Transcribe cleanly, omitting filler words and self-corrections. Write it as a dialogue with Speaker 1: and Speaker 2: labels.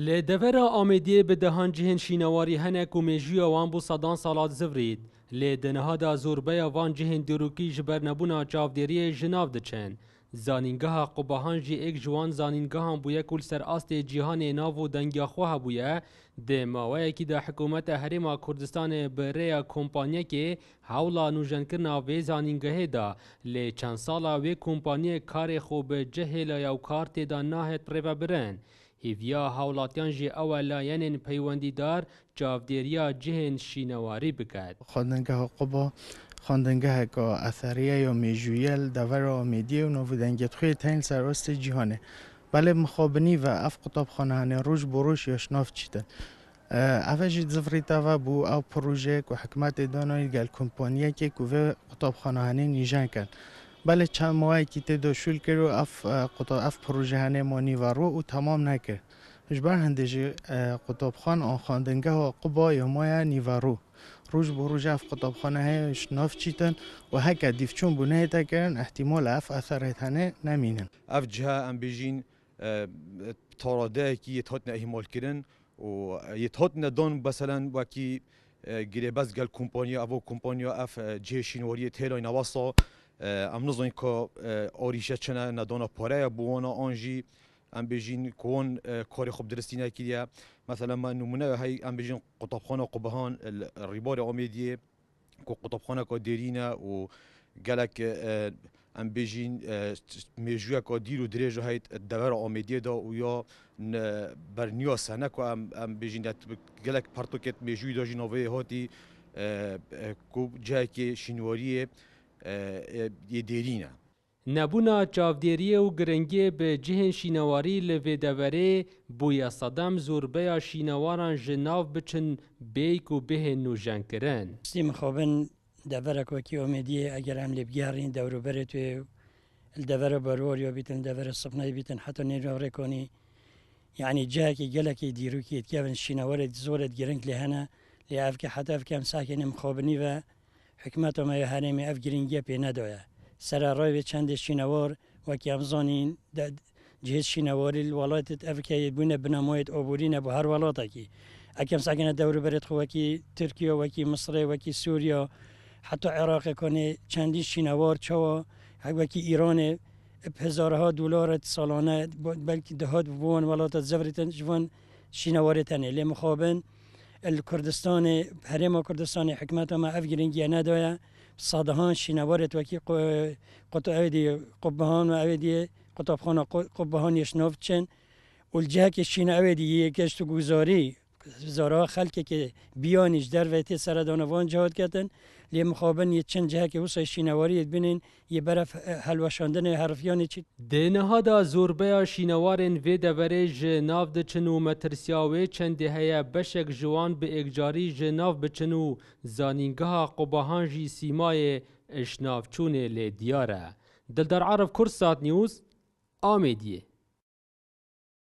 Speaker 1: لی دورا آمیدی به دهان جهن شینواری هنک و میجوی وان بو صدان سالات زورید لی دنها دا زوربه وان جهن دروکی جبر نبونا چاودیری جناو دچن زانینگاه قباهان جی ایک جوان زانینگاهان بویا کل سر آست جیهان ناو و دنگیا خواه بویا ده ماوه کی دا حکومت هرما کردستان بره کمپانیه که حولا نوجن کرنا وی زانینگاه دا لی چند سالا وی کمپانیه کار خوب جهل یا کارت دا ناهت پریو برن هیویا هاولاتیان جی اولا ینن پیوندی دار چاودیریا جهن شینواری بکد.
Speaker 2: خواندنگاه قبا خواندنگاه که اثریه یا میجویل دور آمیدی و نوودنگیت خوی تین سراست جهانه بله مخابنی و اف قطابخانه هنه روش بروش یا شناف چیتن اوجی زفریتا و بو او پروژه که حکمت دانایی گل کمپانیه که که قطابخانه هنه نیجان کرد بله چند ماهی که تدو شول کرد و اف پروژه هنه مانی و رو و تمام نکرد اجبار هندجی قطابخان آن خواندنگه و قبا یا مایا نیوارو روز بروز اف قطابخانه هایش ناف چیتن و هکا دیفچون بونه تا کرن احتمال اف اثرت هنه نمینن
Speaker 3: اف جهه ام بیجین تاراده کی یتهاتنا اهمال کرن و یتهاتنا دون مثلا وکی گیره بس گل کمپانیا او کمپانیا اف جه شینواری تهران نواسا ام نزدن که آریشه چنه ندانا پاره بوانا آنجی ام بیجین کون کاری خوب درستی نکردیا مثلا ما نمونه های ام بیجین قطابخانه قبهان الربار آمیدیه که قطابخانه که دیرینه و گلک ام بیجین میجویا که دیر و دریج های دور آمیدیه دا و یا برنیا سنه که ام بیجین گلک پرتوکت میجوی دا جنوبه هاتی که جایی که شینواریه یه دیرینه
Speaker 1: نبونا چاودیریه و گرنگی به جهن شینواری لوی دوره بویا صدام زوربه شینواران جناو بچن بیک و به نوجن کرن.
Speaker 4: سیم خوابن دوره کوکی امیدیه اگر هم لبگیارین دورو بره توی الدوره بروریو بیتن دوره صفنای بیتن حتی نیروه کنی یعنی جایی که گلکی دیروکیت که اون شینوارد زورد گرنگ لهنه لیاف که حتی اف کم ساکن مخابنی و حکمت و ما هرمی اف گرنگی پی نداره سر رای چند شینوار و که افزانین جهت شینواری الولایت افریقایی بونه بنمایت عبوری به هر ولاته کی اکم ساکن دور برد خو کی ترکیه و کی مصر و کی سوریه حتی عراق کنه چندین شینوار چوا و کی ایران هزارها دلار سالانه بلکه دهات بون ولایت زفرتن جوان شینواری تنه لی مخابن الکردستان هرم کردستان حکمت ما افگرینگی نداره صادهان شینوارت وکی قطعه قبهان و اویدی قطابخانه قبهان یشناف چن والجه که شینواری یکش تو گزاری زارا خلک که بیانیش در وقتی سردانوان جهاد کردن لی مخابن یه چند جه که وسای شینواری بینن یه برف حلوشاندن حرفیانی چی
Speaker 1: دنها دا زوربه شینوارن وی دوره جناو دچنو مترسیاوی چنده هیا بشک جوان به اگجاری جناو بچنو زانینگاه قباهان جی سیمای اشناف چونه لی دیاره دلدار عرب کرسات نیوز آمیدیه